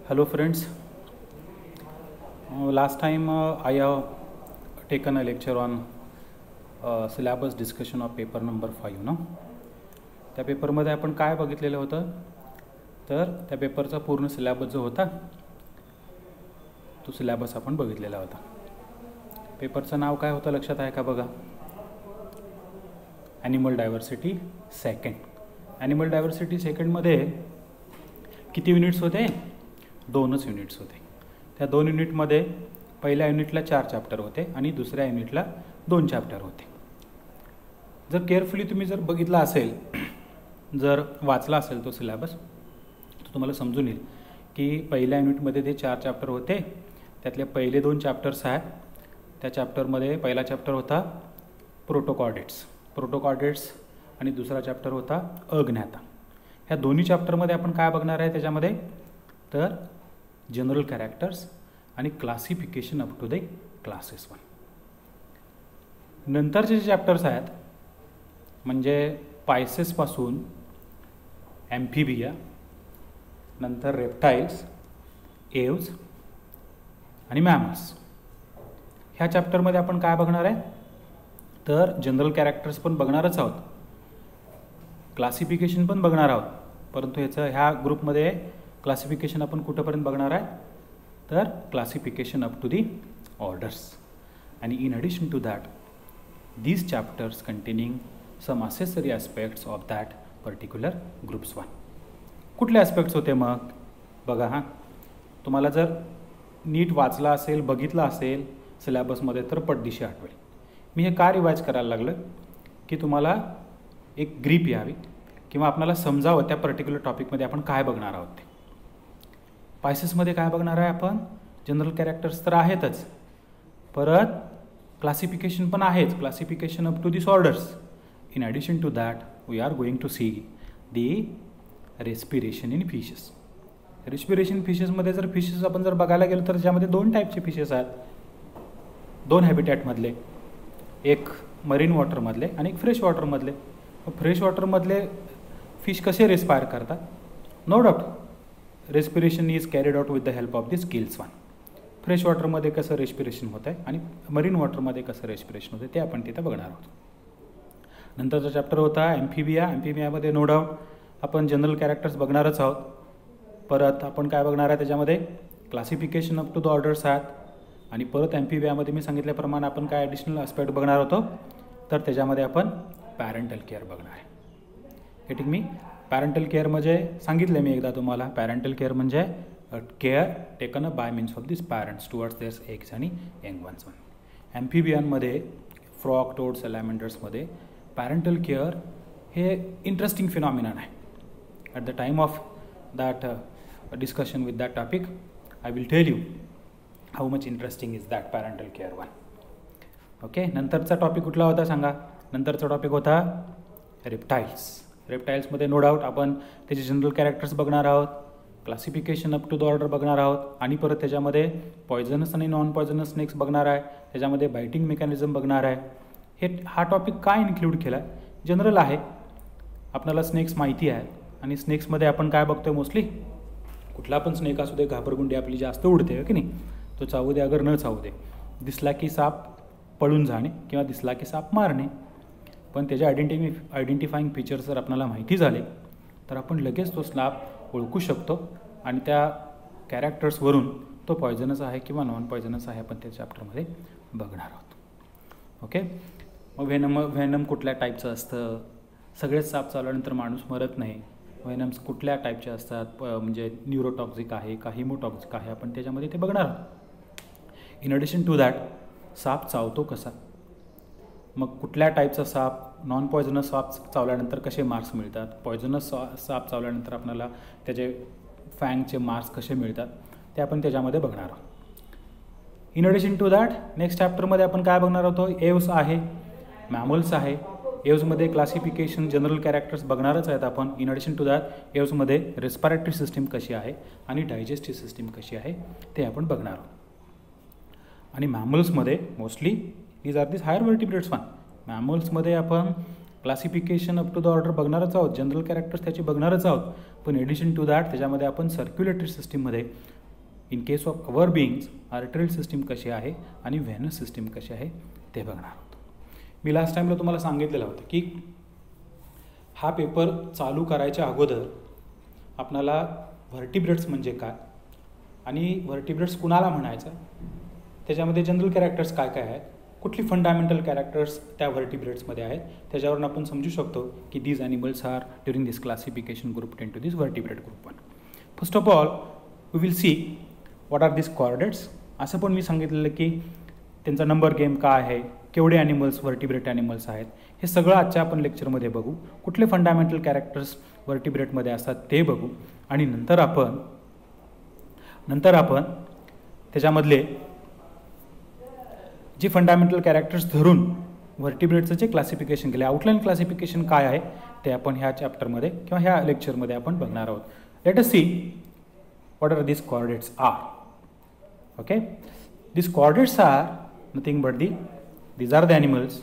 Hello friends, last time I have taken a lecture on syllabus discussion of paper number 5 ना. त्या पेपरमध्ये आपण काय बघितलेलं होतं तर त्या पेपरचा पूर्ण सिलेबस जो होता तो सिलेबस आपण बघितलेला होता. पेपरचं नाव काय होतं लक्षात आहे का बघा? Animal diversity second. Animal diversity सेकंडमध्ये किती युनिट्स होते? 2च युनिट्स होते. त्या 2 युनिटमध्ये पहिल्या युनिटला 4 चॅप्टर होते आणि दुसऱ्या युनिटला 2 चॅप्टर होते. जर केअरफुली तुम्ही जर बघितला असेल, जर वाचला असेल तो सिलेबस, तर तुम्हाला समजून येईल की पहिल्या युनिटमध्ये ते 4 चॅप्टर होते. त्यातले पहिले 2 चॅप्टर्स आहेत. त्या चॅप्टरमध्ये पहिला चॅप्टर होता प्रोटोकॉर्डेट्स आणि दुसरा चॅप्टर होता अज्ञाता. ह्या दोन्ही चॅप्टरमध्ये आपण काय बघणार आहे त्याच्यामध्ये तर जनरल कॅरेक्टर्स आणि classification up to the classes 1. नंतरचे जे चॅप्टर्स आहेत म्हणजे पायसेसपासून ॲम्फिबिया, नंतर रेप्टाईल्स, एव्ज आणि मॅमल्स, ह्या चॅप्टरमध्ये आपण काय बघणार आहे तर जनरल कॅरेक्टर्स पण बघणारच आहोत, क्लासिफिकेशन पण बघणार आहोत. परंतु ह्या ग्रुपमध्ये क्लासिफिकेशन आपण कुठंपर्यंत बघणार आहे तर classification up to the orders. आणि in addition to that these chapters containing some accessory aspects of that particular groups 1. कुठले ॲस्पेक्ट्स होते मग बघा. तुम्हाला जर नीट वाचला असेल, बघितलं असेल सिलेबसमध्ये तर पटदिशी आठवेल. मी हे का रिवाईज करायला लागलं की तुम्हाला एक ग्रीप यावी किंवा आपल्याला समजावं त्या पर्टिक्युलर टॉपिकमध्ये आपण काय बघणार आहोत. ते पायसेसमध्ये काय बघणार आहे आपण? जनरल कॅरेक्टर्स तर आहेतच, परत क्लासिफिकेशन पण आहेच, classification up to this orders. In addition to that we are going to see the respiration in fishes. Respiration फिशेसमध्ये जर फिशेस आपण जर बघायला गेलो तर ज्यामध्ये 2 टाईपचे फिशेस आहेत, 2 हॅबिटॅटमधले, एक मरीन वॉटरमधले आणि एक फ्रेश वॉटरमधले. फ्रेश वॉटरमधले फिश कसे रेस्पायर करतात? No doubt respiration is carried out with the help of the gills 1. Fresh वॉटरमध्ये कसं रेस्पिरेशन होतं आहे आणि मरीन वॉटरमध्ये कसं रेस्पिरेशन होतं ते आपण तिथं बघणार आहोत. नंतरचा चॅप्टर होता ॲम्फिबिया. ॲम्फिबियामध्ये नो डाऊट आपण जनरल कॅरेक्टर्स बघणारच आहोत. परत आपण काय बघणार आहे त्याच्यामध्ये classification up to the orders आहेत. आणि परत ॲम्फिबियामध्ये मी सांगितल्याप्रमाणे आपण काय ॲडिशनल ॲस्पेक्ट बघणार होतो तर त्याच्यामध्ये आपण पॅरेंटल केअर बघणार आहे. Getting me? पॅरेंटल केअर म्हणजे सांगितलं मी एकदा तुम्हाला, पॅरेंटल केअर म्हणजे care taken up by means of this parents towards their eggs आणि यंग वन्स. ॲम्फिबियांमध्ये फ्रॉग, टोड, सॅलॅमेंडर्समध्ये पॅरेंटल केअर हे इंटरेस्टिंग फिनॉमिनन आहे. At the time of that discussion with that topic I will tell you how much interesting is that parental care 1. Okay. नंतरचा topic कुठला होता सांगा? नंतरचा टॉपिक होता रेप्टाईल्स. रेप्टाईल्समध्ये नो डाऊट आपण त्याचे जनरल कॅरेक्टर्स बघणार आहोत, classification up to the order बघणार आहोत आणि परत त्याच्यामध्ये पॉयझनस आणि नॉन पॉयझनस स्नेक्स बघणार आहे, त्याच्यामध्ये बायटिंग मेकॅनिझम बघणार आहे. हा टॉपिक काय इन्क्लूड केला? जनरल आहे, आपल्याला स्नेक्स माहिती आहे आणि स्नेक्समध्ये आपण काय बघतोय मोस्टली कुठला पण स्नेक असू दे, घाबरगुंडी आपली जास्त उडते की नाही, तो चावू दे अगर न चावू दे, दिसला की साप पळून जाणे किंवा दिसला की साप मारणे. पण त्याचे आयडेंटिफाईंग फीचर्स जर आपल्याला माहिती झाले तर आपण लगेच तो साप ओळखू शकतो आणि त्या कॅरेक्टर्सवरून तो पॉयझनस आहे किंवा नॉन पॉयझनस आहे आपण त्या चॅप्टरमध्ये बघणार आहोत. ओके. मग व्हेनम कुठल्या टाईपचं असतं? सगळेच साप चावल्यानंतर माणूस मरत नाही. व्हेनम्स कुठल्या टाईपचे असतात, म्हणजे न्यूरोटॉक्झिक आहे का हिमोटॉक्झिक आहे, आपण त्याच्यामध्ये ते बघणार आहोत. इन ॲडिशन टू दॅट साप चावतो कसा, मग कुठल्या टाईपचा साप, नॉन पॉयझनस साप चावल्यानंतर कसे मार्क्स मिळतात, पॉयझनस साप चावल्यानंतर आपल्याला त्याचे फँगचे मार्क्स कसे मिळतात ते आपण त्याच्यामध्ये बघणार आहोत. In addition to that next चॅप्टरमध्ये आपण काय बघणार आहोत? एव्स आहे, मॅमल्स आहे. एव्समध्ये क्लासिफिकेशन, जनरल कॅरेक्टर्स बघणारच आहेत आपण. इन ॲडिशन टू दॅट एव्समध्ये रेस्पिरेटरी सिस्टीम कशी आहे आणि डायजेस्टिव्ह सिस्टीम कशी आहे ते आपण बघणार आहोत. आणि मॅमल्समध्ये mostly these are this higher vertebrates 1. मॅमल्समध्ये आपण classification up to the order बघणारच आहोत, जनरल कॅरेक्टर्स त्याचे बघणारच आहोत. पण एडिशन टू दॅट त्याच्यामध्ये आपण सर्क्युलेटरी सिस्टीममध्ये in case of our beings arterial system कशी आहे आणि व्हेनस सिस्टीम कशी आहे ते बघणार आहोत. मी लास्ट टाईमला तुम्हाला सांगितलेलं होतं की हा पेपर चालू करायच्या अगोदर आपणाला व्हर्टिब्रेट्स म्हणजे काय आणि व्हर्टिब्रेट्स कुणाला म्हणायचं, त्याच्यामध्ये जनरल कॅरेक्टर्स काय काय आहेत, कुठली फंडामेंटल कॅरेक्टर्स त्या व्हर्टिब्रेट्समध्ये आहेत, त्याच्यावरून आपण समजू शकतो की these animals are during this classification group into this vertebrate group 1. First of all we will see what are this chordates. असं पण मी सांगितलेलं की त्यांचा नंबर गेम काय आहे, केवढे ॲनिमल्स व्हर्टिब्रेट ॲनिमल्स आहेत, हे सगळं आजच्या आपण लेक्चरमध्ये बघू. कुठले फंडामेंटल कॅरेक्टर्स व्हर्टिब्रेटमध्ये असतात ते बघू आणि नंतर आपण त्याच्यामधले जे फंडामेंटल कॅरेक्टर्स धरून व्हर्टिब्रेटचं जे क्लासिफिकेशन केलं, आउटलाईन क्लासिफिकेशन काय आहे ते आपण ह्या चॅप्टरमध्ये किंवा ह्या लेक्चरमध्ये आपण बघणार आहोत. Let us see what are this chordates are. Okay, this chordates are nothing but these are the animals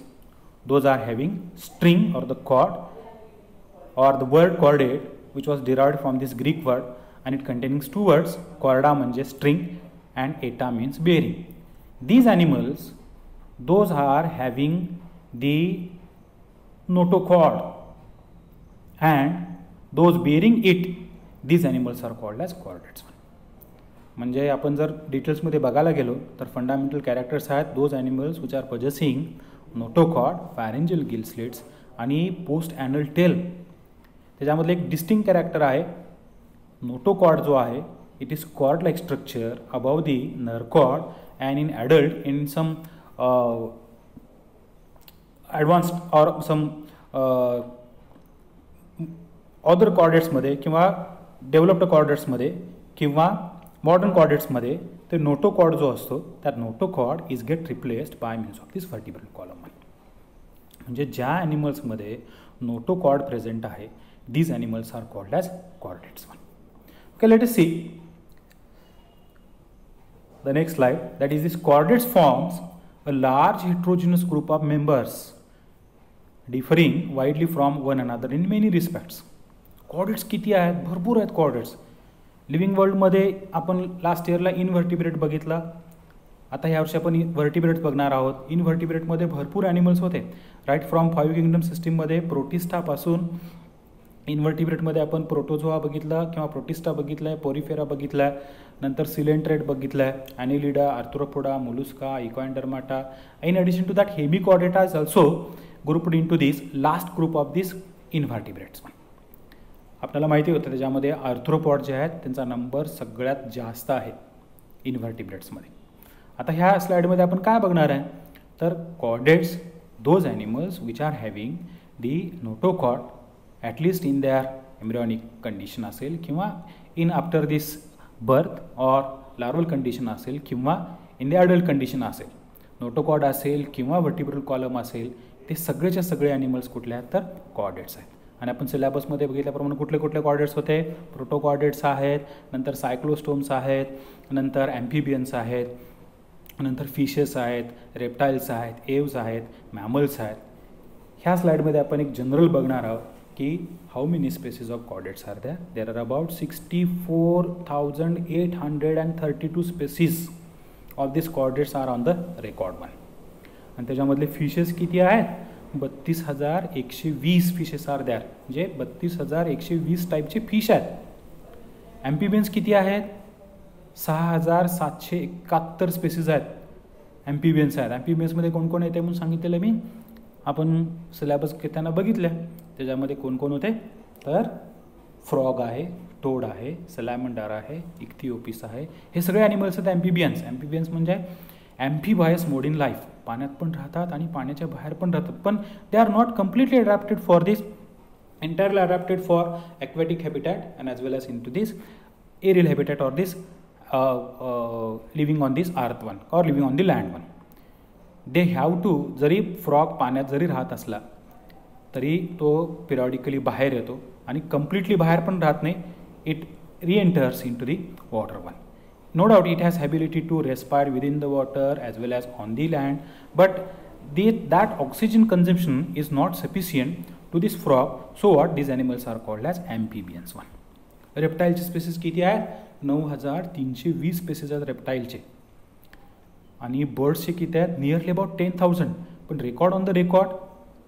those are having string or the cord or the word chordate which was derived from this Greek word and it containing two words, corda म्हणजे string and eta means bearing. These animals those are having the notochord and those bearing it, these animals are called as chordates. म्हणजे आपण जर डिटेल्समध्ये बघायला गेलो तर fundamental characters आहेत those animals which are possessing notochord, pharyngeal gill slits आणि post anal tail. त्याच्यामधले एक डिस्टिंक्ट कॅरेक्टर आहे नोटोकॉर्ड जो आहे it is cord like structure above the nerve cord and in adult in some advanced or some other कॉर्डेट्समध्ये किंवा developed कॉर्डेट्समध्ये किंवा modern कॉर्डेट्समध्ये ते नोटोकॉर्ड जो असतो त्यात notochord is get replaced by means of this vertebral column. म्हणजे ज्या ॲनिमल्समध्ये नोटोकॉर्ड प्रेझेंट आहे these animals are called as chordates. Okay, let us see the next slide. That is this chordates forms a large heterogeneous group of members differing widely from one another in many respects. Chordates किती आहेत? भरपूर आहेत chordates. Living वर्ल्डमध्ये आपण last इयरला invertebrate बघितला, आता ह्या वर्षी आपण व्हर्टिब्रेट बघणार आहोत. इनव्हर्टिब्रेटमध्ये भरपूर ॲनिमल्स होते राईट फ्रॉम 5 किंगडम सिस्टीममध्ये प्रोटिस्टापासून इनव्हर्टिब्रेटमध्ये आपण प्रोटोझोआ बघितला किंवा प्रोटिस्टा बघितला आहे, पोरिफेरा बघितला आहे, नंतर सिलेंट्रेट बघितला आहे, Annelida, Arthropoda, Mollusca, Echinodermata. In addition to that Hemichordata is also grouped into this last group of this invertebrates. आपल्याला माहिती होतं त्याच्यामध्ये आर्थ्रोपॉड जे आहेत त्यांचा नंबर सगळ्यात जास्त आहे इनव्हर्टिब्रेट्समध्ये. आता ह्या स्लाइडमध्ये आपण काय बघणार आहे तर chordates those animals which R having the notochord at least in their embryonic condition असेल किंवा in after this birth or larval condition असेल किंवा इन द ॲडल्ट कंडिशन असेल, नोटोकॉर्ड असेल किंवा व्हर्टिब्रल कॉलम असेल, ते सगळेच्या सगळे ॲनिमल्स कुठले आहेत तर कॉर्डेट्स आहेत. आणि आपण सिलेबसमध्ये बघितल्याप्रमाणे कुठले कुठले कॉर्डेट्स होते, प्रोटोकॉर्डेट्स आहेत, नंतर सायक्लोस्टोम्स आहेत, नंतर ॲम्फिबियन्स आहेत, नंतर फिशेस आहेत, रेप्टाईल्स आहेत, एव्स आहेत, मॅमल्स आहेत. ह्या स्लाइडमध्ये आपण एक जनरल बघणार आहोत की how many species of chordates are there. There are about 64,832 species of this chordates are on the record one. आणि त्याच्यामधले फिशेस किती आहेत 32,120 फिशेस आर देअर, म्हणजे 32,120 टाईपचे फिश आहेत. ॲम्फिबियन्स किती आहेत 6,771 स्पेसीज आहेत ॲम्फिबियन्स आहेत. ॲम्फिबियन्समध्ये कोण कोण येते म्हणून सांगितलेलं मी, आपण सिलेबस घेताना बघितलं. त्याच्यामध्ये कोण कोण होते तर फ्रॉग आहे, टोड आहे, सॅलॅमंडर आहे, इक्थिओपिस आहे, हे सगळे ॲनिमल्स आहेत ॲम्फिबियन्स. ॲम्फिबियन्स म्हणजे ॲम्फिबायस मोड इन लाईफ, पाण्यात पण राहतात आणि पाण्याच्या बाहेर पण राहतात, पण they are not completely adapted for this, entirely adapted for aquatic habitat and as well as into this aerial habitat or this living on this earth one or living on the land one. They have to, जरी frog पाण्यात जरी राहत असला तरी तो पिरियॉडिकली बाहेर येतो आणि कम्प्लिटली बाहेर पण राहत नाही, it re-enters into the water one. No doubt it has ability to respire within the water as well as on the land, but that oxygen consumption is not sufficient to this frog, so what these animals are called as amphibians one. रेप्टाईलचे species किती आहेत? 9320 spaces आहेत रेप्टाईलचे. आणि बर्ड्सचे किती आहेत? Nearly about 10,000. पण record on the record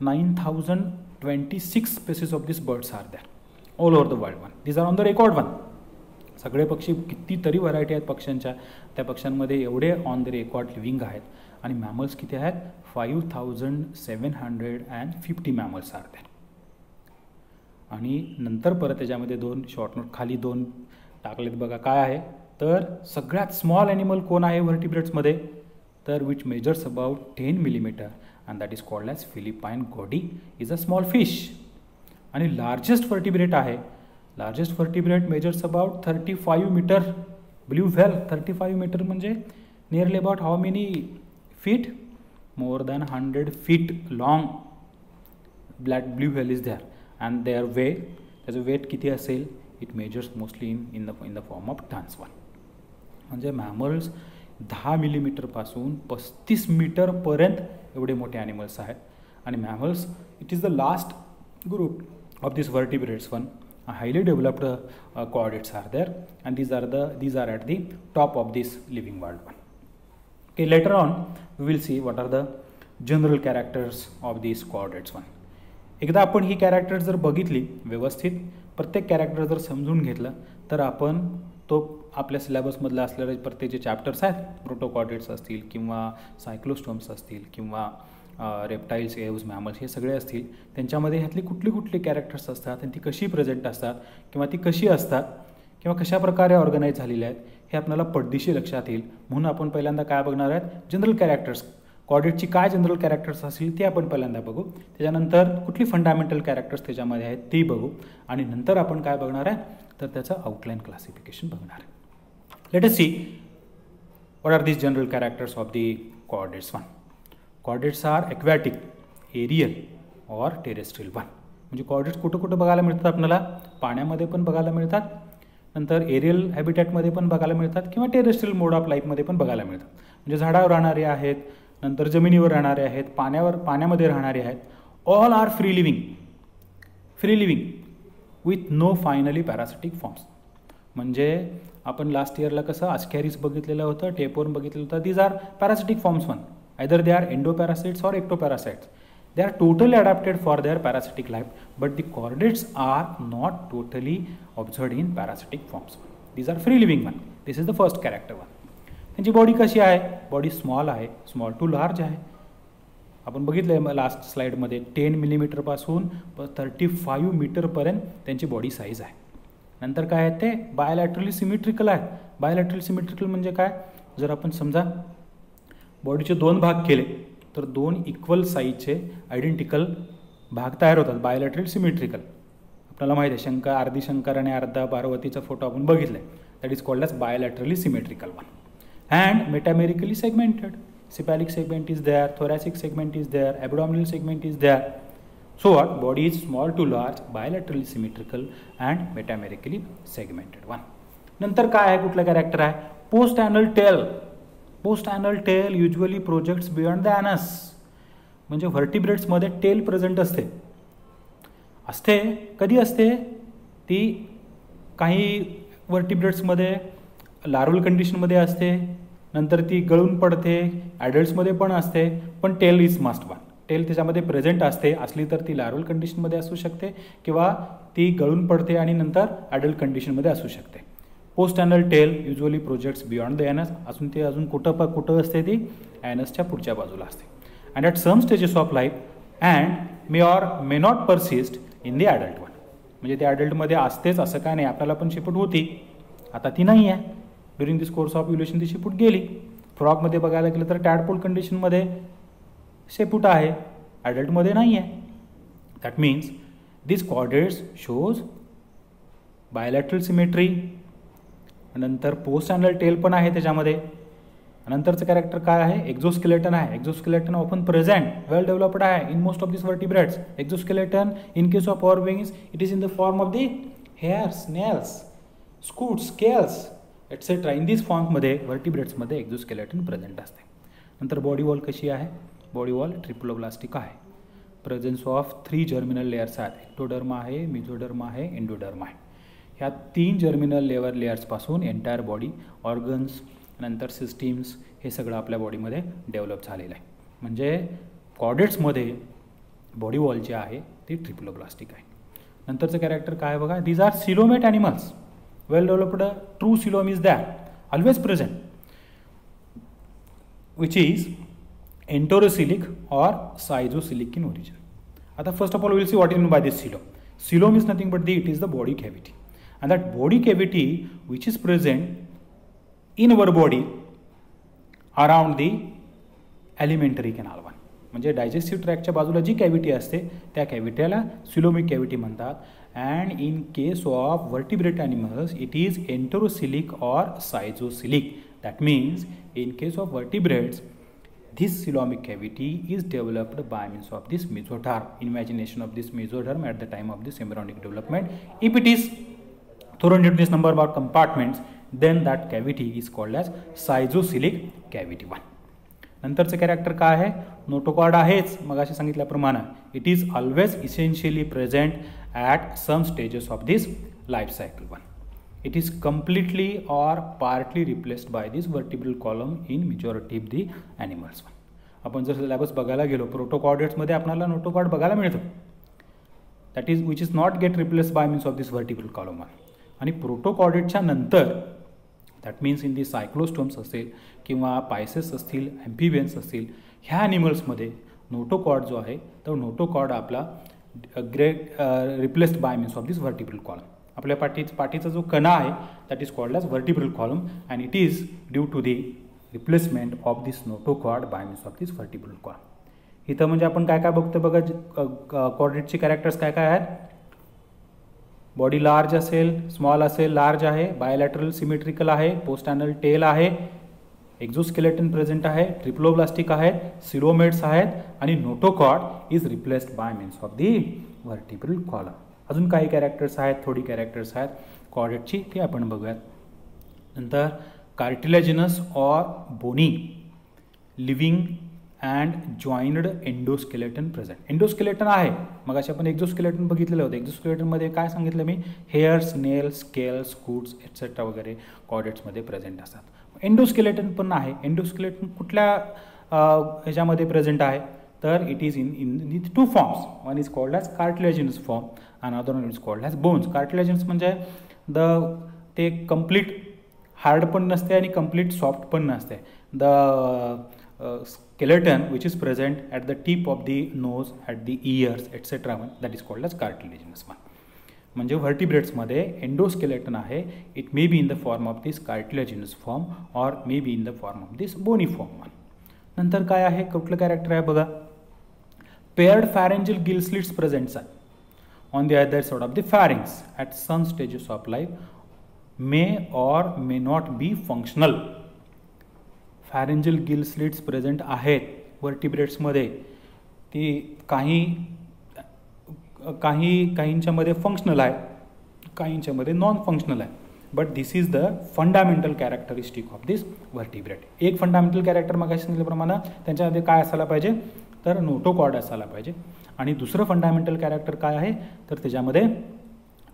9026 species of this birds are there all over the world. This are on the record one. सगळे पक्षी, कितीतरी व्हरायटी आहेत पक्ष्यांच्या, त्या पक्ष्यांमध्ये एवढे ऑन द रेकॉर्ड लिव्हिंग आहेत. आणि मॅमल्स किती आहेत? 5750 मॅमल्स आर दॅर. आणि नंतर परत त्याच्यामध्ये 2 शॉर्ट नोट खाली 2 टाकलेत बघा. काय आहे तर सगळ्यात स्मॉल ॲनिमल कोण आहे व्हर्टिब्रेट्समध्ये? तर which measures about 10 millimetre and that is called as Philippine goby is a small fish. आणि लार्जेस्ट व्हर्टिब्रेट आहे, largest vertebrate measures about 35 metre. Blue whale 35 metre म्हणजे nearly about how many feet? More than 100 feet long black blue whale is there. And their weight, त्याचं weight किती असेल? It measures mostly in the form of tons one. म्हणजे mammals 10 मिलीमीटरपासून 35 मीटरपर्यंत एवढे मोठे animals आहेत. आणि mammals it is the last group of this vertebrates one. Highly developed coordates are there, and these are at the top of this living world one. Okay, later on we will see what are the general characters of these coordates one. एकदा आपण ही characters जर बघितली व्यवस्थित, प्रत्येक character जर समजून घेतलं, तर आपण तो आपल्या सिलेबसमधला असलेले प्रत्येक जे चॅप्टर्स आहेत, प्रोटोकॉर्डेट्स असतील किंवा सायक्लोस्टोम्स असतील किंवा रेप्टाईल्स, एव्ज, मॅमल्स हे सगळे असतील, त्यांच्यामध्ये ह्यातली कुठली कुठली कॅरेक्टर्स असतात आणि ती कशी प्रेझेंट असतात किंवा ती कशी असतात किंवा कशा प्रकारे ऑर्गनाईज झालेले आहेत हे आपल्याला पडदिशी लक्षात येईल. म्हणून आपण पहिल्यांदा काय बघणार आहेत? General characters. कॉर्डेटची काय जनरल कॅरेक्टर्स असतील ते आपण पहिल्यांदा बघू. त्याच्यानंतर कुठली फंडामेंटल कॅरेक्टर्स त्याच्यामध्ये आहेत ते बघू. आणि नंतर आपण काय बघणार आहे तर त्याचं आउटलाईन क्लासिफिकेशन बघणार आहे. Let us see what are these general characters of the coordates one. coordates are aquatic, aerial or terrestrial one. म्हणजे coordates कुठं कुठं बघायला मिळतात आपल्याला? पाण्यामध्ये पण बघायला मिळतात, नंतर एरियल हॅबिटॅटमध्ये पण बघायला मिळतात किंवा टेरेस्ट्रियल मोड ऑफ लाईफमध्ये पण बघायला मिळतात. म्हणजे झाडावर राहणारे आहेत, नंतर जमिनीवर राहणारे आहेत, पाण्यामध्ये राहणारे आहेत. All are free living with no finally parasitic forms. म्हणजे आपण लास्ट इयरला कसं अस्कॅरिस बघितलेलं होतं, टेपवर्म बघितलेलं होतं. These are parasitic forms one. Either they are endoparasites or ectoparasites. They are totally adapted for their parasitic life, but the chordates are not totally observed in parasitic forms. These are free living one. This is the first character one. त्यांची body कशी आहे? Body small आहे, small to large आहे. आपण बघितलं last स्लाइडमध्ये 10 मिलीमीटरपासून 35 मीटरपर्यंत त्यांची बॉडी साईज आहे. नंतर काय आहे ते? बायोलॅटरली सिमेट्रिकल आहे. बायोलॅटरली सिमेट्रिकल म्हणजे काय? जर आपण समजा बॉडीचे 2 भाग केले तर 2 इक्वल साईजचे आयडेंटिकल भाग तयार होतात. Bilateral symmetrical. आपल्याला माहिती आहे अर्धी शंकर आणि अर्धा पार्वतीचा फोटो आपण बघितला आहे. That is called as bilaterally symmetrical one. And metamerically segmented. Cephalic segment is there, thoracic segment is there, abdominal segment is there. So what? Body is small to large, bilaterally symmetrical and metamerically segmented one. नंतर काय आहे? कुठलं character आहे? Post anal tail. Post anal tail usually projects beyond the anus. म्हणजे व्हर्टिब्रेट्समध्ये tail present असते. कधी असते ती? काही व्हर्टिब्रेट्समध्ये लार्वल कंडिशनमध्ये असते, नंतर ती गळून पडते. ॲडल्ट्समध्ये पण असते, पण tail is must one. Tail त्याच्यामध्ये प्रेझेंट असली तर ती लार्वल कंडिशनमध्ये असू शकते किंवा ती गळून पडते आणि नंतर ॲडल्ट कंडिशनमध्ये असू शकते. Post anal tail usually projects beyond the anus. अजून कुठं असते ती? ॲनसच्या पुढच्या बाजूला असते. And at some stages of life and may or may not persist in the adult one. म्हणजे ते ॲडल्टमध्ये असतेच असं काय नाही. आपल्याला पण शिपूट होती, आता ती नाही आहे. During this course of evolution ती शिपूट गेली. फ्रॉगमध्ये बघायला गेलं तर टॅडपोल कंडिशनमध्ये शेपूट आहे, ॲडल्टमध्ये नाही आहे. That means this chordates shows bilateral symmetry. नंतर पोस्ट ॲनल टेल पण आहे त्याच्यामध्ये. नंतरचं कॅरेक्टर काय आहे? एक्झोस्केलेटन आहे. Exoskeleton often present, well developed आहे in most of this vertebrates. Exoskeleton in case of our wings it is in the form of the hairs, nails, scutes, scales etcetera. In this फॉर्ममध्ये व्हर्टिब्रेट्समध्ये exoskeleton present असते. नंतर body wall कशी आहे? Body wall triploblastic आहे. Presence of 3 germinal layers आहेत. Ectoderm आहे, मिझोडर्म आहे, एंडोडर्म आहे. ह्या 3 जर्मिनल लेयर्सपासून एंटायर बॉडी, ऑर्गन्स, नंतर सिस्टीम्स हे सगळं आपल्या बॉडीमध्ये डेव्हलप झालेलं आहे. म्हणजे कॉर्डेट्समध्ये बॉडी वॉल जे आहे ते ट्रिप्लोब्लास्टिक आहे. नंतरचं कॅरेक्टर काय बघा, these are coelomate animals, well developed true coelom is that always present which is enterocoelic or schizocoelic in origin. आता first of all will see what is mean by this coelom. Coelom is nothing but it is the body cavity, and that body cavity which is present in our body around the alimentary canal one. म्हणजे digestive ट्रॅकच्या बाजूला जी cavity असते त्या कॅव्हिटीला coelomic cavity म्हणतात. And in case of vertebrate animals it is enterocoelic or schizocoelic. That means in case of vertebrates this coelomic cavity is developed by means of this mesoderm. Imagination of this mesoderm at the time of this embryonic development. If it is thrown into this number of compartments, then that cavity is called as सायझोसिलिक cavity 1. नंतरचं character काय आहे, notochord आहेच मगाशी सांगितल्याप्रमाणे. It is always essentially present at some stages of this life cycle 1. It is completely or partly replaced by this vertebral column in majority of the animals. आपण जर syllabus बघायला गेलो प्रोटोकॉर्डेट्समध्ये आपल्याला नोटोकॉर्ड बघायला मिळतं. That is which is not gate replaced by means of this vertebral column 1. आणि प्रोटोकॉर्डेटच्या नंतर that means in दी सायक्लोस्टोम्स असेल किंवा पायसेस असतील, ॲम्फिबियन्स असतील, ह्या ॲनिमल्समध्ये नोटोकॉर्ड जो आहे तो नोटोकॉर्ड आपला replaced by means of this vertebral column. आपल्या पाठीचा जो कणा आहे that is called as vertebral column and it is due to the replacement of this notochord by means of this vertebral column. इथं म्हणजे आपण काय काय बघतो बघा, कॉर्डेटचे कॅरेक्टर्स काय काय आहेत. बॉडी लार्ज असेल, स्मॉल असेल, लार्ज आहे, बायोलॅटरल सिमेट्रिकल आहे, पोस्टॅनल टेल आहे, एक्झोस्केलेटन प्रेझेंट आहे, ट्रिप्लोब्लास्टिक आहेत, सिलोमेट्स आहेत आणि notochord is replaced by means of the vertebral column. अजून काही कॅरेक्टर्स आहेत, थोडी कॅरेक्टर्स आहेत कॉर्डेटची, ती आपण बघूयात. नंतर cartilaginous or bony living and joined endoskeleton present. Endoskeleton आहे, मग असे आपण एक्झोस्केलेटन बघितलेलं होतं. एक्झोस्केलेटनमध्ये काय सांगितलं मी, hairs, nails, scales, scutes etcetera वगैरे कॉर्डेट्समध्ये प्रेझेंट असतात. एंडोस्केलेटन पण आहे. एंडोस्केलेटन कुठल्या ह्याच्यामध्ये प्रेझेंट आहे तर it is in two forms. One is called as cartilaginous form and other one is called as bones. Cartilaginous म्हणजे ते कम्प्लीट हार्ड पण नसते आणि कम्प्लीट सॉफ्ट पण नसते. The skeleton which is present at the tip of the nose, at the ears etcetera one, that is called as cartilaginous one. म्हणजे व्हर्टिब्रेट्समध्ये endoskeleton आहे. It may be in the form of this cartilaginous form or may be in the form of this bony form one. नंतर काय आहे, कुठलं character आहे बघा, paired pharyngeal gill slits presents आहे on the other side of the pharynx at some stages of life may or may not be functional. Pharyngeal gill slits present आहेत वर्टिब्रेट्समध्ये. ती काहींच्यामध्ये functional आहे, काहींच्यामध्ये नॉन फंक्शनल आहे. But this is the fundamental characteristic of this vertebrate. एक fundamental character मग सांगितल्याप्रमाणे त्यांच्यामध्ये काय असायला पाहिजे तर नोटोकॉर्ड असायला पाहिजे. आणि दुसरं फंडामेंटल कॅरेक्टर काय आहे तर त्याच्यामध्ये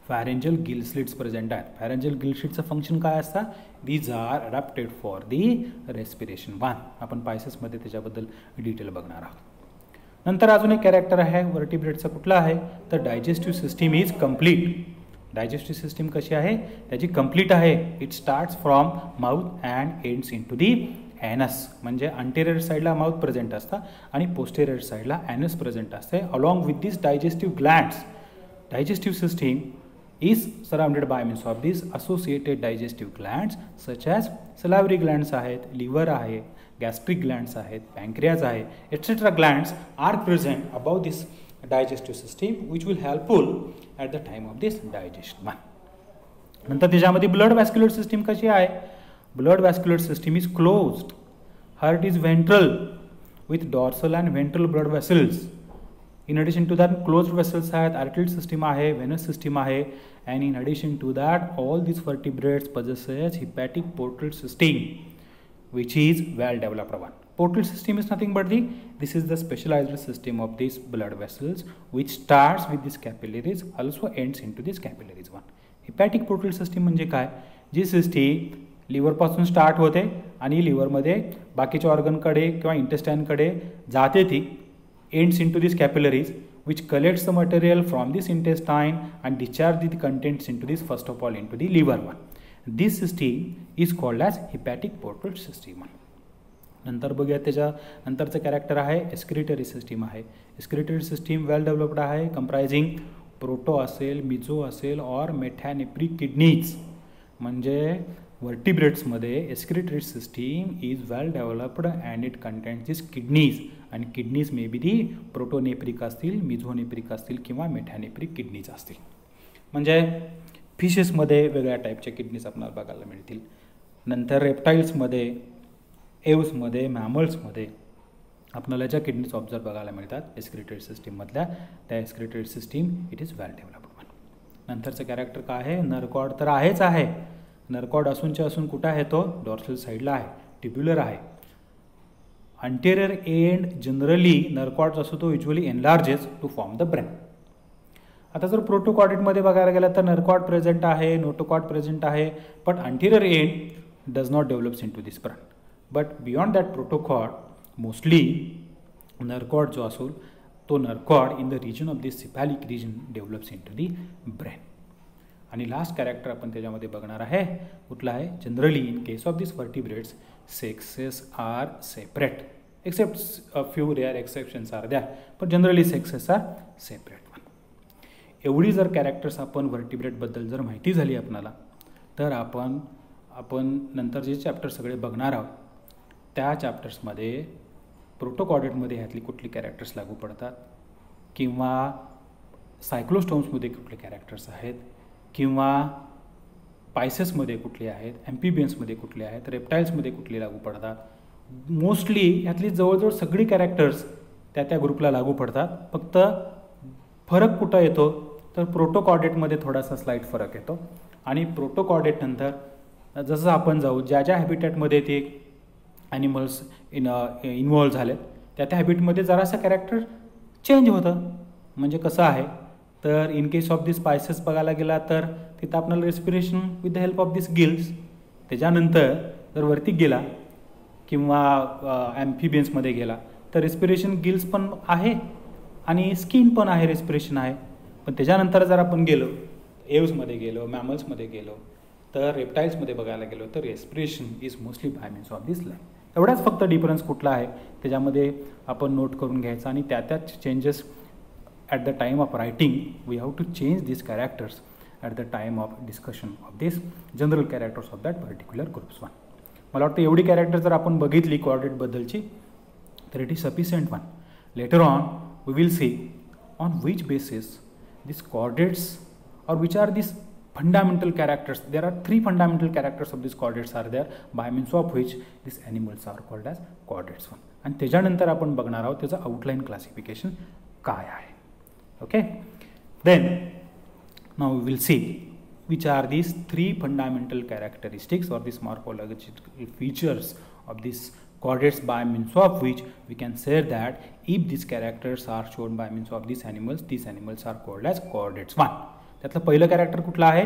फॅरेंजियल गिल स्लिट्स प्रेझेंट आहेत. फॅरेंजियल गिल स्लिट्सचं फंक्शन काय असतं, these are adapted for the respiration 1. आपण पायसेसमध्ये त्याच्याबद्दल डिटेल बघणार आहोत. नंतर अजून एक कॅरेक्टर आहे वर्टिब्रेटचं, कुठलं आहे तर digestive system is complete. Digestive system कशी आहे त्याची कम्प्लीट आहे. It starts from mouth and ends into the anus. म्हणजे अंटेरियर साईडला माउथ प्रेझेंट असतं आणि पोस्टेरियर साईडला ॲनस प्रेझेंट असते. Along with this digestive glands, digestive system is surrounded by means of this associated digestive glands such as salivary glands आहेत, liver आहे, gastric glands आहेत, pancreas आहे, etcetera glands are present about this digestive system which will helpful at the time of this digestion. नंतर त्याच्यामध्ये blood वॅस्क्युलर system कशी आहे, blood vascular system is closed. Heart is ventral with dorsal and ventral blood vessels. In addition to that, closed vessels आहेत, arterial system आहे, venous system आहे, and in addition to that, all these vertebrates possesses hepatic portal system, which is well developed one. Portal system is nothing but this is the specialized system of these blood vessels, which starts with these capillaries, also ends into these capillaries one. Hepatic portal system म्हणजे काय? जी system लिव्हरपासून start होते आणि लिव्हरमध्ये बाकीच्या ऑर्गनकडे किंवा इंटेस्टाईनकडे जाते, ती ends into this capillaries which collects the material from this intestine and discharge the contents into this, first of all into the liver one. This system is called as hepatic portal system. नंतर बघूया त्याच्या नंतरचं character आहे excretory system आहे. Excretory system वेल developed आहे, कंप्रायझिंग proto असेल, मिझो असेल और मेथॅनेफ्रिक किडनीज. म्हणजे वर्टिब्रेट्समध्ये excretory system is well developed and it contains this kidneys, आणि kidneys may be the pronephric असतील, मिझोनेफ्रिक असतील किंवा मेथॅनेफ्रिक किडनीज असतील. म्हणजे फिशेसमध्ये वेगळ्या टाईपच्या किडनीज आपल्याला बघायला मिळतील. नंतर रेप्टाईल्समध्ये, एव्समध्ये, मॅमल्समध्ये आपल्याला ज्या किडनीज ऑब्झर्व बघायला मिळतात एक्सक्रिटरी सिस्टीममधल्या, त्या excretory system it is well developed. नंतरचं कॅरेक्टर काय आहे? नर्कॉड तर आहेच आहे. नर्कॉड असून कुठं आहे? तो डॉर्सल साईडला आहे, ट्युब्युलर आहे. अंटेरियर एंड जनरली नर्कॉड्स असतो तो usually enlarges to form the brain. आता जर प्रोटोकॉर्डेटमध्ये बघायला गेलं तर नर्कॉड प्रेझेंट आहे, नोटोकॉड प्रेझेंट आहे, but anterior end does not develops into this brain. But beyond that protochord mostly nerve cord जो असो तो nerve cord in the region of this cephalic region develops into the brain. आणि last character आपण त्याच्यामध्ये बघणार आहे कुठला आहे? Generally in case of this vertebrates sexes are separate except a few rare exceptions are there, but generally sexes are separate one. एवढी जर characters आपण वर्टिब्रेटबद्दल जर माहिती झाली आपल्याला, तर आपण नंतर जे चॅप्टर सगळे बघणार आहोत त्या चॅप्टर्समध्ये प्रोटोकॉर्डेटमध्ये ह्यातली कुठली कॅरेक्टर्स लागू पडतात, किंवा सायक्लोस्टोम्समध्ये कुठले कॅरेक्टर्स आहेत, किंवा पायसेसमध्ये कुठले आहेत, ॲम्फिबियन्समध्ये कुठले आहेत, रेप्टाईल्समध्ये कुठले लागू पडतात. मोस्टली ह्यातली जवळजवळ सगळी कॅरेक्टर्स त्या ग्रुपला लागू पडतात. फक्त फरक कुठं येतो तर प्रोटोकॉर्डेटमध्ये थोडासा स्लाईट फरक येतो. आणि प्रोटोकॉर्डेट नंतर जसं आपण जाऊ ज्या हॅबिटॅटमध्ये ते ॲनिमल्स इन्व्हॉल्व झालेत त्या हॅबिटमध्ये जरासं कॅरेक्टर चेंज होतं. म्हणजे कसं आहे तर in case of this spices बघायला गेला तर तिथं आपल्याला respiration with the help of this gills. त्याच्यानंतर जर वरती गेला किंवा ॲम्फिबियन्समध्ये गेला तर रेस्पिरेशन गिल्स पण आहे आणि स्किन पण आहे, रेस्पिरेशन आहे. पण त्याच्यानंतर जर आपण गेलो एव्समध्ये गेलो, मॅमल्समध्ये गेलो, तर रेप्टाईल्समध्ये बघायला गेलो तर respiration is mostly bye means of this line. एवढाच फक्त डिफरन्स कुठला आहे त्याच्यामध्ये आपण नोट करून घ्यायचा. आणि त्याच changes at the time of writing we have to change these characters at the time of discussion of this general characters of that particular groups one. मला वाटतं एवढी कॅरेक्टर जर आपण बघितली कोऑर्डिनेटबद्दलची तर it is sufficient one. Later on we will see on which basis this coordinates or which are these fundamental characters. There are 3 fundamental characters of these coordinates are there by means of which these animals are called as coordinates one. आणि त्याच्यानंतर आपण बघणार आहोत त्याचं outline classification काय आहे. Okay, then now we will see which are these 3 fundamental characteristics or these morphological features of these coordinates by means of which we can say that if these characters are shown by means of these animals are called as coordinates one. त्यातलं पहिलं character कुठलं आहे?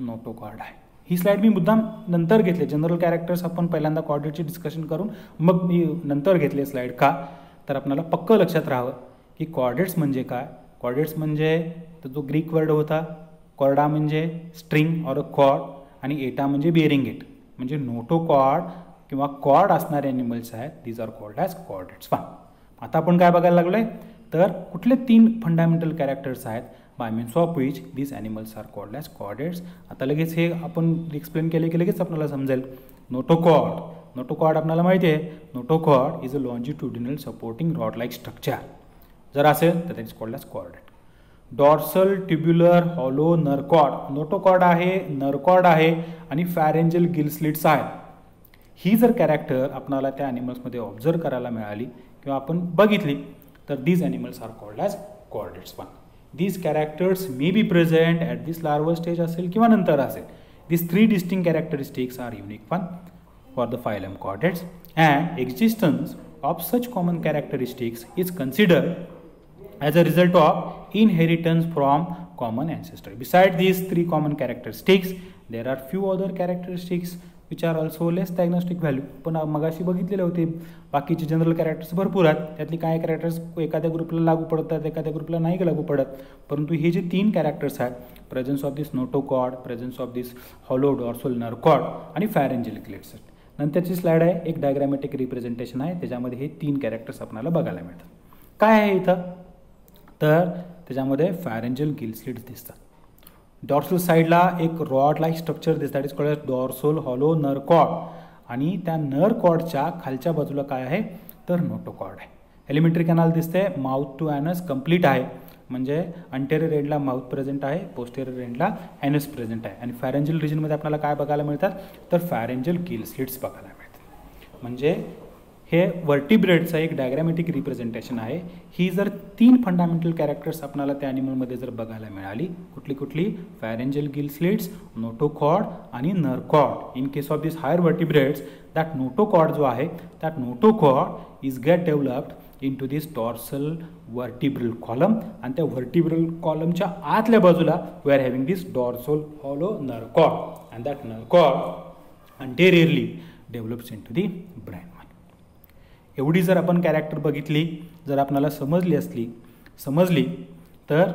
Notochord आहे. ही slide मी मुद्दाम नंतर घेतले. General characters आपण पहिल्यांदा कॉर्डिनेटचे डिस्कशन करून मग मी नंतर घेतले स्लाइड. का तर आपल्याला पक्क लक्षात राहावं की कॉर्डिनेट्स म्हणजे काय. कॉर्डिनेट्स म्हणजे तर जो ग्रीक वर्ड होता कॉर्डा म्हणजे स्ट्रिंग और अ कॉर्ड आणि एटा म्हणजे बिअरिंग इट. म्हणजे नोटोकॉर्ड किंवा कॉर्ड असणारे ॲनिमल्स आहेत these are called as coordinates one. आता आपण काय बघायला लागलोय तर कुठले 3 फंडामेंटल कॅरेक्टर्स आहेत by means of which these animals are called as coordinates. आता लगेच हे आपण एक्सप्लेन केले की लगेच आपल्याला समजेल. नोटोकॉर्ड आपल्याला माहिती आहे notochord is a longitudinal supporting rod like structure. जर असेल तर दॅट इज कॉल्ड ॲज कॉर्डिनेट. Dorsal tubular hollow nerve cord. Notochord आहे, नर्कॉड आहे आणि फॅरेंजल गिलस्लिट्स आहेत. ही जर कॅरेक्टर आपल्याला त्या ॲनिमल्समध्ये ऑब्झर्व करायला मिळाली किंवा आपण बघितली तर these animals are called as coordinates one. These characters may be present at this larval stage असेल किंवा नंतर असेल. These 3 distinct characteristics are unique one for the phylum Chordates, and existence of such common characteristics is considered as a result of inheritance from common ancestor. Besides these 3 common characteristics, there are few other characteristics which are also less diagnostic value. पण मगाशी बघितलेले होते बाकीचे general characters भरपूर आहेत, त्यातली काही characters एखाद्या ग्रुपला लागू पडतात, एखाद्या ग्रुपला नाही लागू पडत. परंतु हे जे 3 कॅरेक्टर्स आहेत, presence of this notochord, presence of this hollow dorsal nerve cord आणि फॅरेंजियल क्लेट्स. नंतरची स्लाइड आहे, एक डायग्रामॅटिक रिप्रेझेंटेशन आहे, त्याच्यामध्ये हे 3 कॅरेक्टर्स आपल्याला बघायला मिळतात. काय आहे इथं, तर त्याच्यामध्ये फॅरेंजियल गिल स्लिट्स दिसतात. डॉर्सल साईडला एक रॉड लाईक स्ट्रक्चर दिसतं, that is called dorsal hollow nerve cord. आणि त्या नर्व्ह कॉर्डच्या खालच्या बाजूला काय आहे, तर नोटोकॉर्ड आहे. एलिमेंटरी कॅनल दिसते, माउथ टू ॲनस कंप्लीट आहे, म्हणजे अंटेरियर एंडला माउथ प्रेझेंट आहे, पोस्टेरियर एंडला ॲनस प्रेझेंट आहे. आणि फॅरेंजियल रिजनमध्ये आपल्याला काय बघायला मिळतात, तर फॅरेंजियल गिल स्लिट्स बघायला मिळतात. म्हणजे हे वर्टिब्रेटचं एक डायग्रामॅटिक रिप्रेझेंटेशन आहे. ही जर 3 फंडामेंटल कॅरेक्टर्स आपल्याला त्या ॲनिमलमध्ये जर बघायला मिळाली, कुठली फॅरेंजियल गिल स्लिट्स, नोटोकॉर्ड आणि nerve cord. In case of this higher vertebrates, that notochord जो आहे, that notochord is get developed into this dorsal vertebral column, and त्या vertebral column च्या आतल्या बाजूला we are having this dorsal hollow nerve cord, and that nerve cord anteriorly develops into the brain. एवढी जर आपण character बघितली, जर आपल्याला समजली तर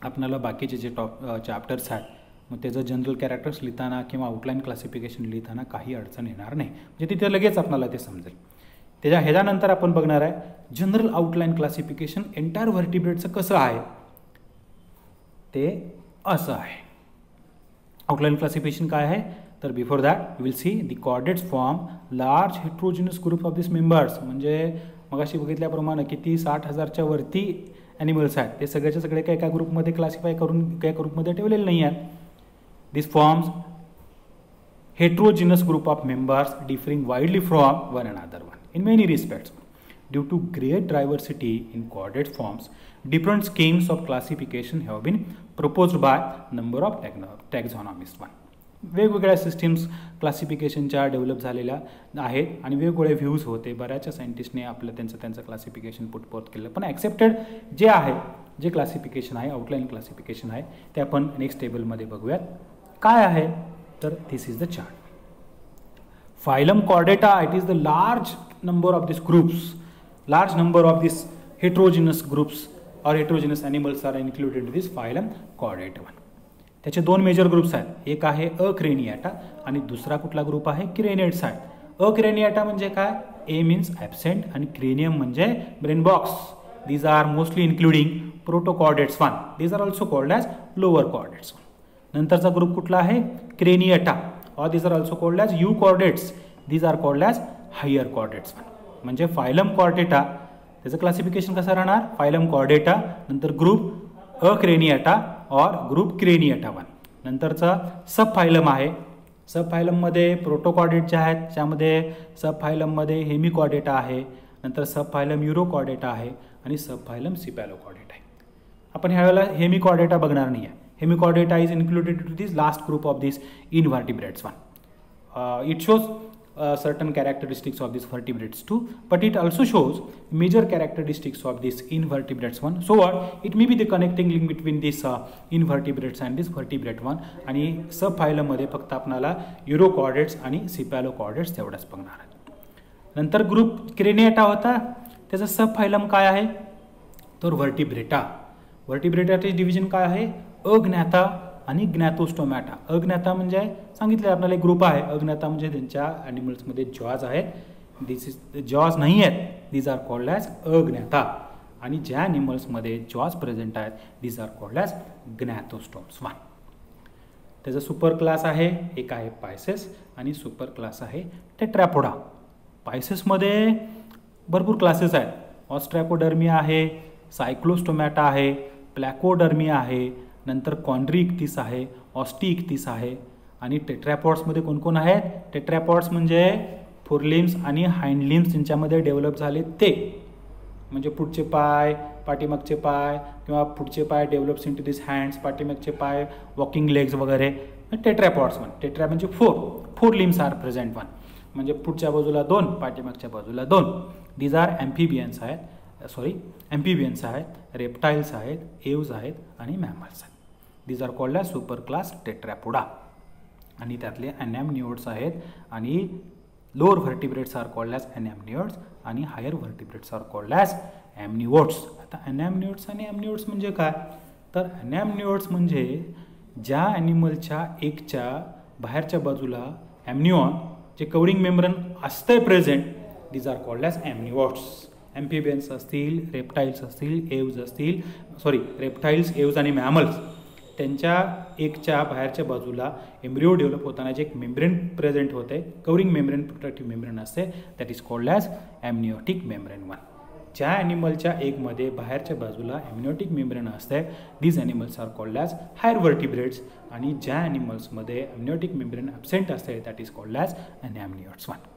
आपल्याला बाकीचे जे चॅप्टर्स आहेत, मग त्याचं जनरल कॅरेक्टर्स लिहिताना किंवा आउटलाईन क्लासिफिकेशन लिहिताना काही अडचण येणार नाही, म्हणजे तिथे लगेच आपल्याला ते समजेल. ह्याच्यानंतर आपण बघणार आहे जनरल आउटलाईन क्लासिफिकेशन एंटायर व्हर्टिब्रेटचं कसं आहे. ते असं आहे. आउटलाईन क्लासिफिकेशन काय आहे, तर before that you will see the chordates form large heterogeneous group of this members. म्हणजे मगाशी बघितल्याप्रमाणे किती 60,000च्या वरती ॲनिमल्स आहेत, ते सगळ्याच्या सगळे एका ग्रुपमध्ये क्लासिफाय करून एका ग्रुपमध्ये ठेवलेले नाही आहेत. दिस forms heterogeneous group of members differing widely from one another in many respects. Due to great diversity in chordate forms, different schemes of classification have been proposed by number of taxonomists. वेगवेगळ्या systems क्लासिफिकेशनच्या develop झालेल्या आहेत आणि वेगवेगळे views होते. बऱ्याचशा सायंटिस्टने आपलं त्यांचं classification पुटफोर्थ केलं, पण ॲक्सेप्टेड जे आहे, जे क्लासिफिकेशन आहे, आउटलाईन क्लासिफिकेशन आहे, ते आपण नेक्स्ट टेबलमध्ये बघूयात. काय आहे, तर this is the chart. Phylum Chordata, it is the large number of these groups, large number of these heterogeneous groups or heterogeneous animals are included in this phylum Chordata. त्याचे 2 major groups आहेत, एक आहे अक्रेनियाटा आणि दुसरा कुठला group आहे, क्रेनिएट्स आहे. Acraniata म्हणजे काय, ए मीन्स ॲब्सेंट आणि क्रेनियम म्हणजे brain box. These are mostly including protochordates 1. These are also called as lower chordates 1. नंतरचा ग्रुप कुठला आहे, Craniata, or these are also called as euchordates. These are called as higher chordates 1. म्हणजे phylum Chordata त्याचं classification कसं राहणार, phylum Chordata, नंतर group अक्रेनियाटा और group क्रेनियाटा 1. नंतरचा सब फायलम आहे. सब फायलममध्ये प्रोटोकॉर्डेट जे आहेत, त्यामध्ये सब फायलममध्ये हेमिकॉर्डेटा आहे, नंतर सब फायलम युरोकॉर्डेटा आहे आणि सब फायलम सिपॅलोकॉर्डेटा आहे. आपण ह्यावेळेला हेमिकॉर्डेटा बघणार नाही आहे. Hemichordata is included into this last group of these invertebrates 1. It shows certain characteristics of these vertebrates too, but it also shows major characteristics of these invertebrates 1. So what? It may be the connecting link between this invertebrates and this vertebrate 1. आणि सबफायलम मध्ये फक्त आपल्याला युरोकॉर्डेट्स आणि सिपॅलोकॉर्डेट्स तेवढाच बघणार आहे. नंतर group craniata होता, त्याचा सबफायलम काय आहे, तर व्हर्टिब्रेटा. व्हर्टिब्रेटाचे डिव्हिजन काय आहे, अज्ञाता आणि ज्ञातोस्टोमॅटा. अज्ञाता म्हणजे सांगितलं आपल्याला एक ग्रुप आहे. अज्ञाता म्हणजे त्यांच्या ॲनिमल्समध्ये जॉज आहेत, दिस इज जॉज नाही आहेत, दीज आर कॉल्ड ॲज अज्ञाता. आणि ज्या ॲनिमल्समध्ये जॉज प्रेझेंट आहेत, दीज आर कॉल्ड ॲज ज्ञातोस्टोम्स 1. त्याचा सुपर क्लास आहे, एक आहे पायसेस आणि सुपर क्लास आहे टेट्रॅपोडा. पायसेसमध्ये भरपूर क्लासेस आहेत. ऑस्ट्रॅपोडर्मिया आहे, सायक्लोस्टोमॅटा आहे, प्लॅकोडर्मिया आहे, नंतर कॉन्ड्री इक्तिस आहे, ऑस्टी इक्तिस आहे. आणि टेट्रॅपॉड्समध्ये कोण कोण आहेत, टेट्रॅपॉड्स म्हणजे फोरलिम्स आणि हाइंडलिम्स त्यांच्यामध्ये डेव्हलप झाले ते, म्हणजे पुढचे पाय, पाठीमागचे पाय किंवा पुढचे पाय develops into this hands, पाठीमागचे पाय वॉकिंग लेग्स वगैरे. टेट्रॅपॉड्स 1. टेट्रॅ म्हणजे फोर लिम्स आर प्रेझेंट 1. म्हणजे पुढच्या बाजूला 2, पाठीमागच्या बाजूला 2. दीज आर ॲम्फिबियन्स आहेत, ॲम्फिबियन्स आहेत, रेप्टाईल्स आहेत, एव्ज आहेत आणि मॅमल्स आहेत. These are called as super class Tetrapoda. आणि त्यातले ॲनॅमनिओड्स आहेत आणि lower vertebrates are called as anamniotes आणि higher vertebrates are called as amniotes. आता ॲनॅमनिओड्स आणि ॲमनिओड्स म्हणजे काय, तर ॲनॅमनिओड्स म्हणजे ज्या ॲनिमलच्या एकच्या बाहेरच्या बाजूला ॲमनिऑन जे कवरिंग मेम्ब्रेन असतंय present, these are called as amniotes. Amphibians असतील, रेप्टाईल्स असतील, एव्ज असतील, रेप्टाईल्स, एव्ज आणि मॅमल्स, त्यांच्या एकच्या बाहेरच्या बाजूला एम्ब्रिओ डेव्हलप होताना जे एक मेम्ब्रेन प्रेझेंट होते, कवरिंग मेम्ब्रेन, प्रोटेक्टिव्ह मेम्ब्रेन असते, that is called as amniotic membrane 1. ज्या ॲनिमलच्या एकमध्ये बाहेरच्या बाजूला ॲमनिओटिक मेम्ब्रेन असते, these animals are called as higher vertebrates. आणि ज्या ॲनिमल्समध्ये ॲमनिओटिक मेम्ब्रेन ॲबसेंट असते, that is called as anamniotes 1.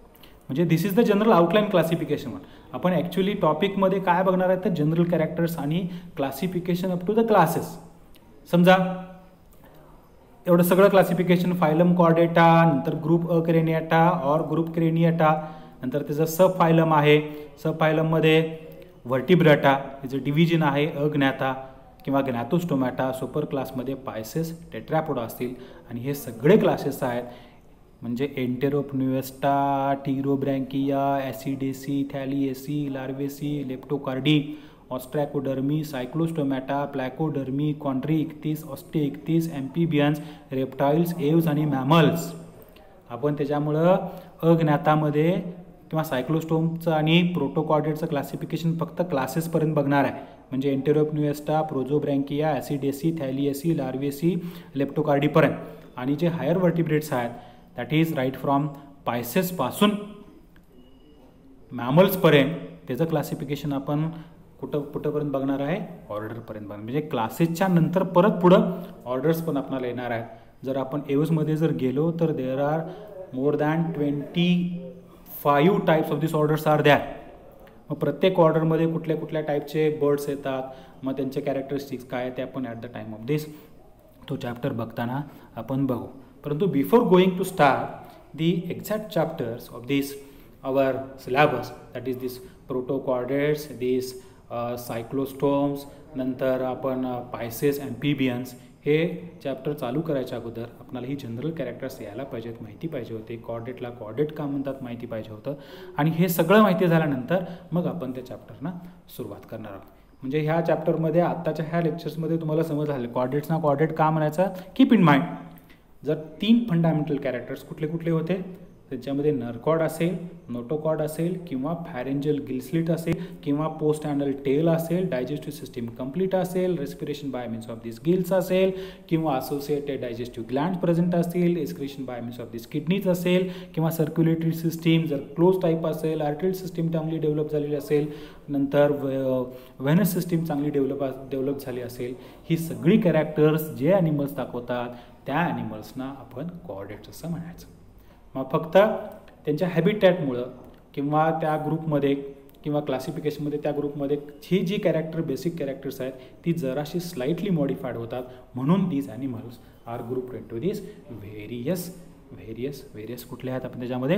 म्हणजे this is the general outline classification 1. आपण ॲक्च्युली टॉपिकमध्ये काय बघणार आहे तर जनरल कॅरेक्टर्स आणि classification up to the classes. समजा एवढं सगळं क्लासिफिकेशन, फायलम कॉर्डेटा, नंतर ग्रुप क्रेनिएटा और ग्रुप क्रेनिएटा, नंतर त्याचं सब फायलम आहे, सब फायलममध्ये व्हर्टिब्रेटा, त्याचं डिव्हिजन आहे अज्ञाता किंवा ग्नॅथोस्टोमॅटा, सुपर क्लासमध्ये पायसेस, टेट्रॅपोडा असतील. आणि हे सगळे क्लासेस आहेत म्हणजे एंटेरोपन्युएस्टा, टिरोब्रँकिया, ॲसिडेसी, थॅलिएसी, लार्वेसी, लेप्टोकार्डी, ऑस्ट्रॅकोडर्मी, सायक्लोस्टोमॅटा, प्लॅकोडर्मी, कॉन्ड्री-इक्तीस, ऑस्टे-इक्तीस, ॲम्फिबियन्स, रेप्टाईल्स, एव्ज आणि मॅमल्स. आपण त्याच्यामुळं अज्ञातामध्ये किंवा सायक्लोस्टोमचं आणि प्रोटोकॉर्डेटचं क्लासिफिकेशन फक्त क्लासेसपर्यंत बघणार आहे. म्हणजे एंटेरोपन्युएस्टा, प्रोझोब्रँकिया, ॲसिडेसी, थॅलिएसी, लार्वेसी, लेप्टोकार्डीपर्यंत. आणि जे हायर व्हर्टिब्रेट्स आहेत दॅट इज राईट फ्रॉम पायसेसपासून मॅमल्सपर्यंत, त्याचं क्लासिफिकेशन आपण कुठंपर्यंत बघणार आहे, ऑर्डरपर्यंत बघणार. म्हणजे क्लासेसच्या नंतर परत पुढं ऑर्डर्स पण आपल्याला येणार आहेत. जर आपण एव्समध्ये जर गेलो तर there are more than 25 types of this orders are that. मग प्रत्येक ऑर्डरमध्ये कुठल्या कुठल्या टाईपचे बर्ड्स येतात, मग त्यांचे कॅरेक्टरिस्टिक्स काय ते आपण at the time of this तो चॅप्टर बघताना आपण बघू. परंतु before going to start the exact chapters of this our syllabus, that is this protochordates, this cyclostomes, नंतर आपण पायसेस, ॲम्फिबियन्स, हे चॅप्टर चालू करायच्या अगोदर आपल्याला ही जनरल कॅरेक्टर्स यायला पाहिजेत, माहिती पाहिजे होते. कॉर्डेटला कॉर्डेट का म्हणतात माहिती पाहिजे होतं. आणि हे सगळं माहिती झाल्यानंतर मग आपण त्या चॅप्टरना सुरुवात करणार आहोत. म्हणजे ह्या चॅप्टरमध्ये आत्ताच्या ह्या लेक्चर्समध्ये तुम्हाला समज झाले कॉर्डेट्सना कॉर्डेट का म्हणायचा. कीप इन माइंड जर 3 फंडामेंटल कॅरेक्टर्स कुठले कुठले होते, त्याच्यामध्ये नरकॉर्ड असेल, नोटोकॉर्ड असेल किंवा फॅरेंजल गिलस्लिट असेल किंवा पोस्ट अँडल टेल असेल, डायजेस्टिव्ह सिस्टीम कंप्लीट असेल, respiration bye means of this gills असेल किंवा असोसिएटेड डायजेस्टिव्ह ग्लँड प्रेझेंट असतील, excretion bye means of this kidneys असेल किंवा सर्क्युलेटरी सिस्टीम जर क्लोज टाईप असेल, आर्टरी सिस्टीम चांगली डेव्हलप झालेली असेल, नंतर व्हेनस सिस्टीम चांगली डेव्हलप झाली असेल, ही सगळी कॅरेक्टर्स जे ॲनिमल्स दाखवतात त्या ॲनिमल्सना आपण कॉर्डेट्स असं म्हणायचं. मग फक्त त्यांच्या हॅबिटॅटमुळं किंवा त्या ग्रुपमध्ये किंवा क्लासिफिकेशनमध्ये त्या ग्रुपमध्ये ही जी बेसिक कॅरेक्टर्स आहेत ती जराशी स्लाइटली मॉडिफाईड होतात, म्हणून these animals are group into this various कुठले आहेत. आपण त्याच्यामध्ये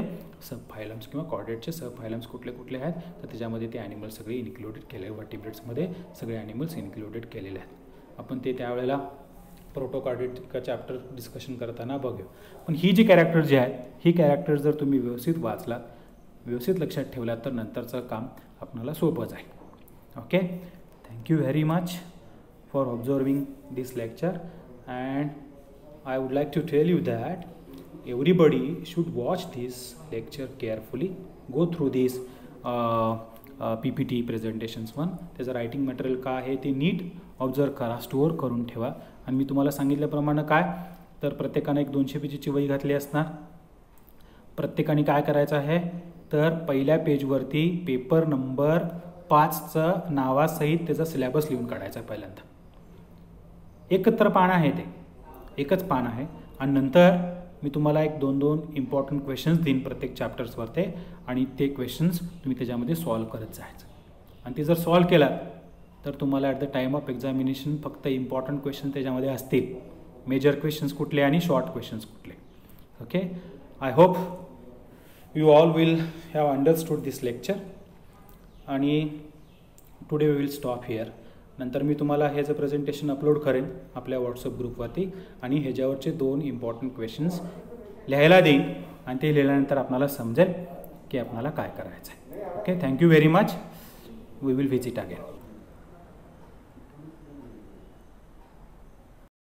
सब फायलम्स किंवा कॉर्डेटचे सब फायलम्स कुठले कुठले आहेत तर त्याच्यामध्ये ते ॲनिमल्स सगळे इन्क्लुडेड केले, व्हर्टिब्रेट्समध्ये सगळे ॲनिमल्स इन्क्लुडेड केलेले आहेत. आपण ते त्यावेळेला प्रोटोकॉर्डेट चॅप्टर डिस्कशन करताना बघू. पण ही जी कॅरेक्टर जी आहेत ही कॅरेक्टर जर तुम्ही व्यवस्थित वाचलात, व्यवस्थित लक्षात ठेवलात तर नंतरचं काम आपल्याला सोपं जाईल. Okay, thank you very much for observing this lecture and I would like to tell you that everybody should watch this lecture carefully, go through this PPT presentations 1. त्याचं रायटिंग मटेरियल काय आहे ते नीट ऑब्झर्व करा, स्टोअर करून ठेवा. आणि मी तुम्हाला सांगितल्याप्रमाणे काय तर प्रत्येकाने एक 200 पेजची वही घातली असणार. प्रत्येकाने काय करायचं आहे तर पहिल्या पेजवरती पेपर नंबर 5चं नावासहित त्याचा सिलेबस लिहून काढायचा आहे. पहिल्यांदा एकत्र पान आहे, ते एकच पान आहे. आणि नंतर मी तुम्हाला एक 2 इम्पॉर्टंट क्वेश्चन्स देईन प्रत्येक चॅप्टर्सवरती आणि ते क्वेश्चन्स तुम्ही त्याच्यामध्ये सॉल्व करत जायचं. आणि ते जर सॉल्व केलात तर तुम्हाला at the time of examination फक्त इम्पॉर्टंट क्वेश्चन त्याच्यामध्ये असतील, मेजर क्वेश्चन्स कुठले आणि शॉर्ट क्वेश्चन्स कुठले. Okay, I hope you all will have understood this lecture आणि today we will stop here. नंतर मी तुम्हाला हे जे प्रेझेंटेशन अपलोड करेन आपल्या व्हॉट्सअप ग्रुपवरती आणि ह्याच्यावरचे 2 इम्पॉर्टंट क्वेश्चन्स लिहायला देईन आणि ते लिहिल्यानंतर आपल्याला समजेल की आपल्याला काय करायचं आहे. Okay, thank you very much. We will visit again.